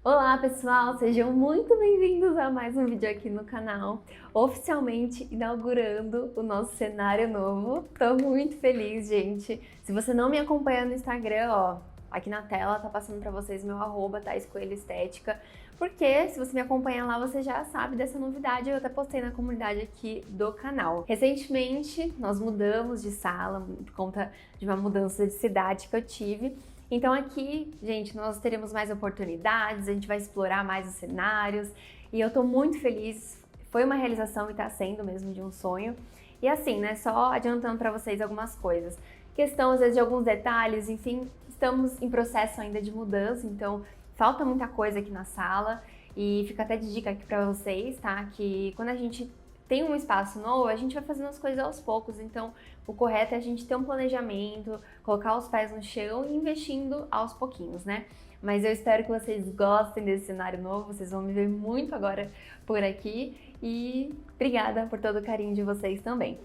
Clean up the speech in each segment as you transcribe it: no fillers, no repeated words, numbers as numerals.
Olá pessoal, sejam muito bem-vindos a mais um vídeo aqui no canal, oficialmente inaugurando o nosso cenário novo. Tô muito feliz, gente. Se você não me acompanha no Instagram, ó, aqui na tela tá passando pra vocês meu @, Thais Coelho Estética, porque se você me acompanha lá, você já sabe dessa novidade, eu até postei na comunidade aqui do canal. Recentemente, nós mudamos de sala por conta de uma mudança de cidade que eu tive. Então aqui, gente, nós teremos mais oportunidades, a gente vai explorar mais os cenários e eu tô muito feliz. Foi uma realização e tá sendo mesmo de um sonho. E assim, né, só adiantando para vocês algumas coisas. Questão, às vezes, de alguns detalhes, enfim, estamos em processo ainda de mudança, então falta muita coisa aqui na sala e fica até de dica aqui para vocês, tá? Que quando a gente tem um espaço novo, a gente vai fazendo as coisas aos poucos, então o correto é a gente ter um planejamento, colocar os pés no chão e investindo aos pouquinhos, né? Mas eu espero que vocês gostem desse cenário novo, vocês vão me ver muito agora por aqui e obrigada por todo o carinho de vocês também.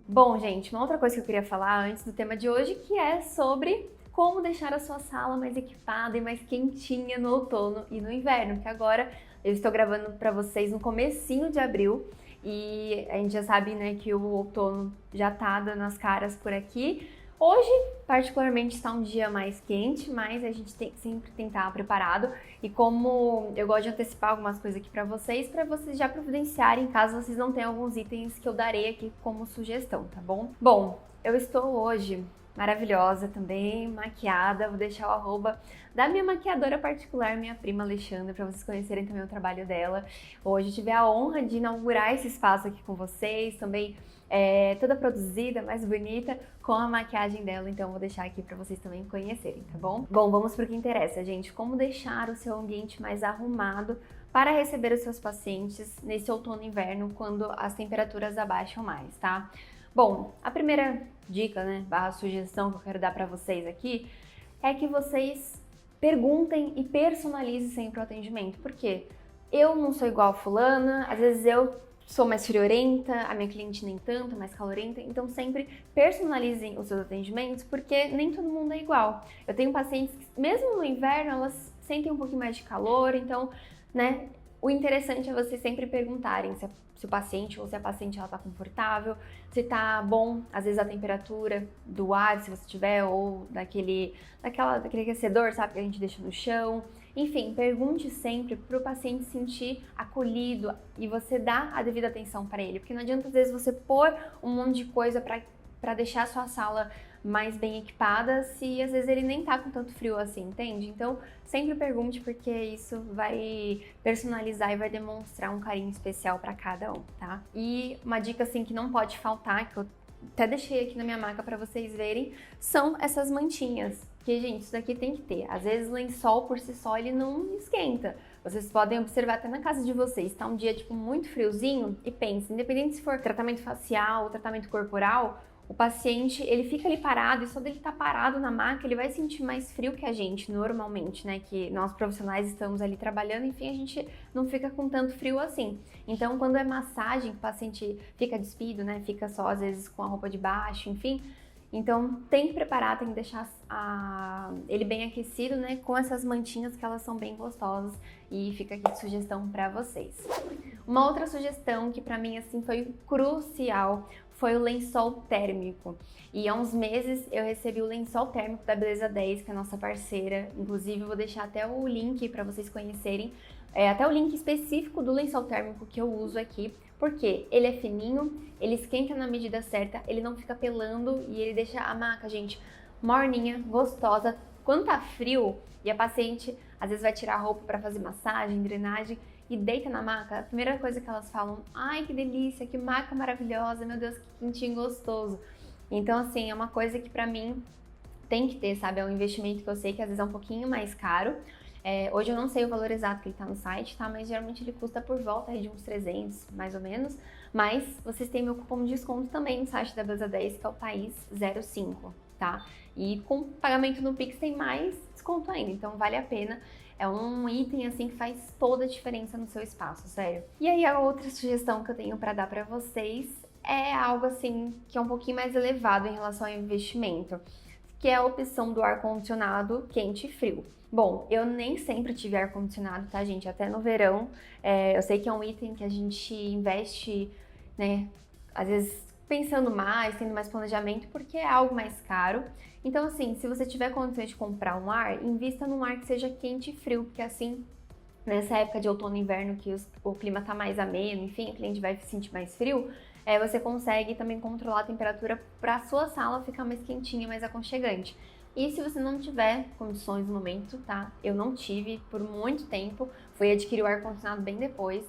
Bom, gente, uma outra coisa que eu queria falar antes do tema de hoje, que é sobre como deixar a sua sala mais equipada e mais quentinha no outono e no inverno, que agora eu estou gravando para vocês no comecinho de abril. E a gente já sabe, né, que o outono já tá dando as caras por aqui. Hoje, particularmente, está um dia mais quente, mas a gente tem que sempre tentar preparado. E como eu gosto de antecipar algumas coisas aqui para vocês já providenciarem, caso vocês não tenham alguns itens que eu darei aqui como sugestão, tá bom? Bom, eu estou hoje maravilhosa também, maquiada. Vou deixar o @ da minha maquiadora particular, minha prima Alexandra, para vocês conhecerem também o trabalho dela. Hoje eu tive a honra de inaugurar esse espaço aqui com vocês, também toda produzida, mais bonita, com a maquiagem dela, então vou deixar aqui para vocês também conhecerem, tá bom? Bom, vamos pro que interessa, gente. Como deixar o seu ambiente mais arrumado para receber os seus pacientes nesse outono e inverno, quando as temperaturas abaixam mais, tá? Bom, a primeira dica, né, / sugestão que eu quero dar para vocês aqui é que vocês perguntem e personalizem sempre o atendimento. Por quê? Eu não sou igual a fulana, às vezes eu sou mais friorenta, a minha cliente nem tanto, mais calorenta, então sempre personalizem os seus atendimentos, porque nem todo mundo é igual. Eu tenho pacientes que, mesmo no inverno, elas sentem um pouquinho mais de calor, então, né, o interessante é vocês sempre perguntarem se o paciente ou se a paciente ela tá confortável, se tá bom, às vezes a temperatura do ar, se você tiver, ou daquele aquecedor, sabe, que a gente deixa no chão. Enfim, pergunte sempre para o paciente se sentir acolhido e você dar a devida atenção para ele, porque não adianta às vezes você pôr um monte de coisa para deixar a sua sala mais bem equipada, se às vezes ele nem tá com tanto frio assim, entende? Então, sempre pergunte, porque isso vai personalizar e vai demonstrar um carinho especial para cada um, tá? E uma dica assim que não pode faltar, que eu até deixei aqui na minha maca para vocês verem, são essas mantinhas. Que, gente, isso daqui tem que ter. Às vezes o lençol por si só ele não esquenta. Vocês podem observar até na casa de vocês, tá um dia tipo muito friozinho e pense, independente se for tratamento facial ou tratamento corporal, o paciente, ele fica ali parado e só dele estar parado na maca, ele vai sentir mais frio que a gente normalmente, né? Que nós profissionais estamos ali trabalhando, enfim, a gente não fica com tanto frio assim. Então, quando é massagem, o paciente fica despido, né? Fica só, às vezes, com a roupa de baixo, enfim. Então, tem que preparar, tem que deixar ele bem aquecido, né? Com essas mantinhas que elas são bem gostosas. E fica aqui de sugestão para vocês. Uma outra sugestão que para mim, assim, foi crucial foi o lençol térmico. E há uns meses eu recebi o lençol térmico da Beleza 10, que é a nossa parceira. Inclusive, eu vou deixar até o link para vocês conhecerem, até o link específico do lençol térmico que eu uso aqui, porque ele é fininho, ele esquenta na medida certa, ele não fica pelando e ele deixa a maca, gente, morninha, gostosa. Quando tá frio e a paciente às vezes vai tirar a roupa para fazer massagem, drenagem, e deita na maca, a primeira coisa que elas falam, ai que delícia, que maca maravilhosa, meu Deus, que quentinho gostoso. Então assim, é uma coisa que pra mim tem que ter, sabe, é um investimento que eu sei que às vezes é um pouquinho mais caro. Hoje eu não sei o valor exato que ele tá no site, tá, mas geralmente ele custa por volta de uns 300, mais ou menos. Mas vocês têm meu cupom de desconto também no site da Beleza 10, que é o Thais05, tá? E com pagamento no Pix tem mais desconto ainda, então vale a pena. É um item assim que faz toda a diferença no seu espaço, sério. E aí a outra sugestão que eu tenho para dar para vocês é algo assim que é um pouquinho mais elevado em relação ao investimento, que é a opção do ar-condicionado quente e frio. Bom, eu nem sempre tive ar-condicionado, tá, gente? Até no verão, eu sei que é um item que a gente investe, né, às vezes pensando mais, tendo mais planejamento, porque é algo mais caro. Então, assim, se você tiver condições de comprar um ar, invista num ar que seja quente e frio, porque assim, nessa época de outono e inverno, que o clima tá mais ameno, enfim, o cliente vai se sentir mais frio, você consegue também controlar a temperatura para a sua sala ficar mais quentinha, mais aconchegante. E se você não tiver condições no momento, tá? Eu não tive por muito tempo, fui adquirir o ar-condicionado bem depois.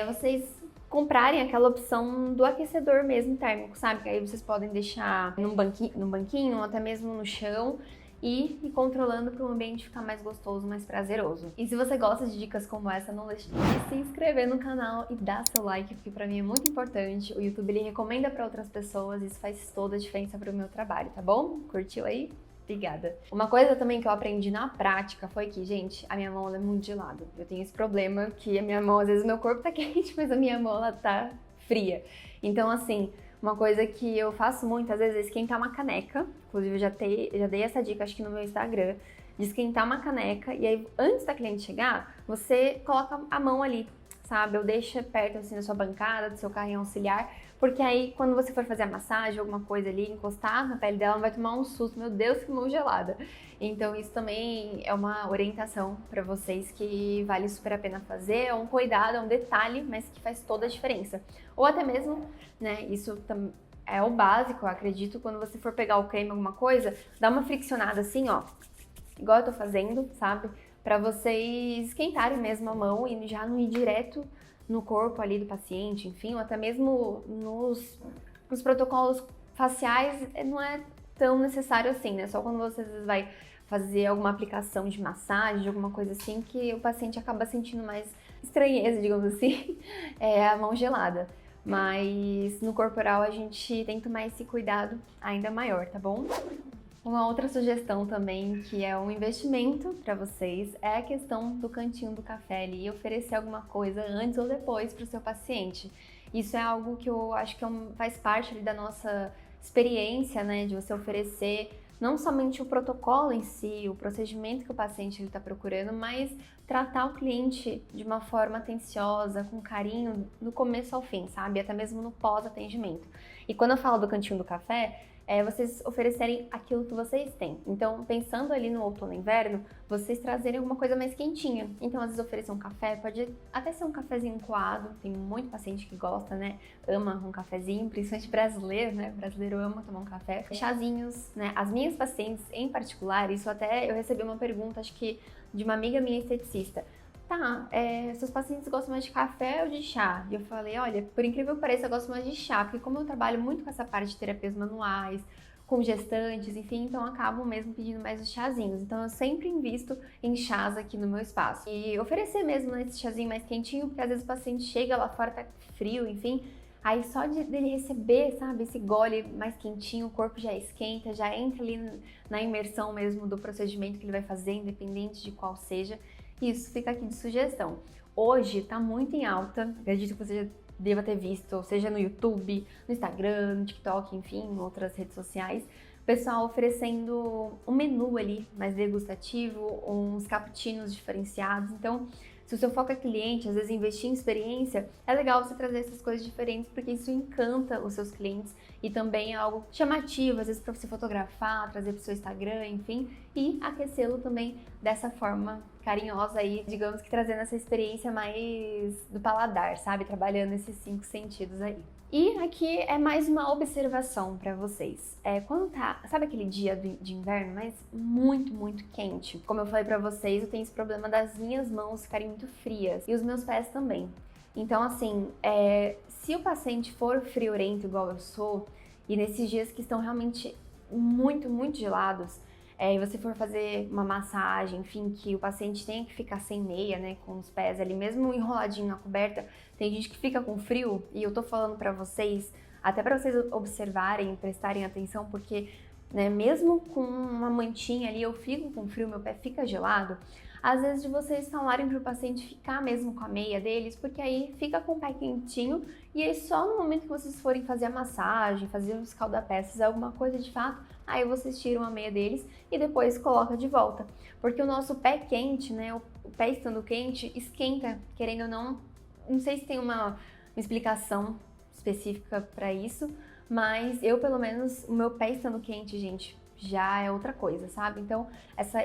Vocês comprarem aquela opção do aquecedor mesmo térmico, sabe? Que aí vocês podem deixar num banquinho ou até mesmo no chão e ir controlando para o ambiente ficar mais gostoso, mais prazeroso. E se você gosta de dicas como essa, não deixe de se inscrever no canal e dar seu like, porque para mim é muito importante. O YouTube ele recomenda para outras pessoas, isso faz toda a diferença para o meu trabalho, tá bom? Curtiu aí? Obrigada. Uma coisa também que eu aprendi na prática foi que, gente, a minha mão ela é muito gelada. Eu tenho esse problema que a minha mão, às vezes o meu corpo tá quente, mas a minha mão ela tá fria. Então, assim, uma coisa que eu faço muitas vezes é esquentar uma caneca. Inclusive, eu já dei essa dica, acho que no meu Instagram, de esquentar uma caneca. E aí, antes da cliente chegar, você coloca a mão ali, sabe? Ou deixa perto, assim, da sua bancada, do seu carrinho auxiliar. Porque aí, quando você for fazer a massagem, alguma coisa ali, encostar na pele dela, ela vai tomar um susto. Meu Deus, que mão gelada. Então, isso também é uma orientação para vocês que vale super a pena fazer. É um cuidado, é um detalhe, mas que faz toda a diferença. Ou até mesmo, né, isso é o básico, eu acredito, quando você for pegar o creme, alguma coisa, dá uma friccionada assim, ó, igual eu tô fazendo, sabe? Pra vocês esquentarem mesmo a mão e já não ir direto no corpo ali do paciente, enfim, ou até mesmo nos protocolos faciais, não é tão necessário assim, né? Só quando você às vezes vai fazer alguma aplicação de massagem, alguma coisa assim, que o paciente acaba sentindo mais estranheza, digamos assim, a mão gelada. Mas no corporal a gente tem que tomar esse cuidado ainda maior, tá bom? Uma outra sugestão também, que é um investimento para vocês, é a questão do cantinho do café ali e oferecer alguma coisa antes ou depois para o seu paciente. Isso é algo que eu acho que faz parte ali da nossa experiência, né, de você oferecer não somente o protocolo em si, o procedimento que o paciente está procurando, mas tratar o cliente de uma forma atenciosa, com carinho, do começo ao fim, sabe? Até mesmo no pós-atendimento. E quando eu falo do cantinho do café, vocês oferecerem aquilo que vocês têm. Então, pensando ali no outono e inverno, vocês trazerem alguma coisa mais quentinha. Então, às vezes oferecer um café, pode até ser um cafezinho coado, tem muito paciente que gosta, né? Ama um cafezinho, principalmente brasileiro, né? Brasileiro ama tomar um café. Chazinhos, né? As minhas pacientes em particular, isso até eu recebi uma pergunta, acho que de uma amiga minha esteticista. Tá, seus pacientes gostam mais de café ou de chá? E eu falei, olha, por incrível que pareça, eu gosto mais de chá, porque como eu trabalho muito com essa parte de terapias manuais, com gestantes, enfim, então eu acabo mesmo pedindo mais os chazinhos. Então eu sempre invisto em chás aqui no meu espaço. E oferecer mesmo, né, esse chazinho mais quentinho, porque às vezes o paciente chega lá fora, tá frio, enfim, aí só dele receber, sabe, esse gole mais quentinho, o corpo já esquenta, já entra ali na imersão mesmo do procedimento que ele vai fazer, independente de qual seja. Isso fica aqui de sugestão. Hoje tá muito em alta, acredito que você já deva ter visto, seja no YouTube, no Instagram, no TikTok, enfim, em outras redes sociais, o pessoal oferecendo um menu ali mais degustativo, uns cappuccinos diferenciados. Então, se o seu foco é cliente, às vezes investir em experiência, é legal você trazer essas coisas diferentes, porque isso encanta os seus clientes e também é algo chamativo, às vezes para você fotografar, trazer para o seu Instagram, enfim, e aquecê-lo também dessa forma carinhosa aí, digamos que trazendo essa experiência mais do paladar, sabe? Trabalhando esses 5 sentidos aí. E aqui é mais uma observação para vocês. Quando tá, sabe aquele dia de inverno, mas muito, muito quente? Como eu falei para vocês, eu tenho esse problema das minhas mãos ficarem muito frias e os meus pés também. Então, assim, se o paciente for friorento igual eu sou, e nesses dias que estão realmente muito, muito gelados, e você for fazer uma massagem, enfim, que o paciente tenha que ficar sem meia, né, com os pés ali, mesmo enroladinho na coberta, tem gente que fica com frio, e eu tô falando pra vocês, até pra vocês observarem, prestarem atenção, porque, né, mesmo com uma mantinha ali, eu fico com frio, meu pé fica gelado, às vezes de vocês falarem para o paciente ficar mesmo com a meia deles, porque aí fica com o pé quentinho e aí só no momento que vocês forem fazer a massagem, fazer os calda-pés, alguma coisa de fato, aí vocês tiram a meia deles e depois coloca de volta. Porque o nosso pé quente, né, o pé estando quente, esquenta, querendo ou não. Não sei se tem uma explicação específica para isso, mas eu, pelo menos, o meu pé estando quente, gente, já é outra coisa, sabe? Então,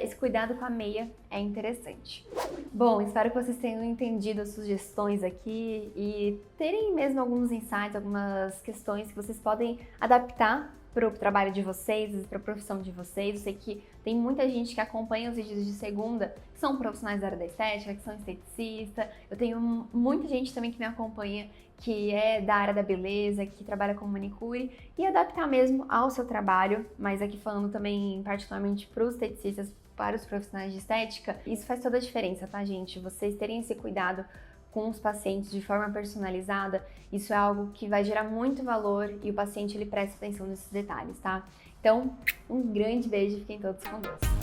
esse cuidado com a meia é interessante. Bom, espero que vocês tenham entendido as sugestões aqui e terem mesmo alguns insights, algumas questões que vocês podem adaptar para o trabalho de vocês, para a profissão de vocês. Eu sei que tem muita gente que acompanha os vídeos de segunda, que são profissionais da área da estética, que são esteticista. Eu tenho muita gente também que me acompanha, que é da área da beleza, que trabalha com manicure, e adaptar mesmo ao seu trabalho, mas aqui falando também particularmente para os esteticistas, para os profissionais de estética, isso faz toda a diferença, tá, gente? Vocês terem esse cuidado com os pacientes de forma personalizada, isso é algo que vai gerar muito valor e o paciente ele presta atenção nesses detalhes, tá? Então, um grande beijo e fiquem todos com Deus.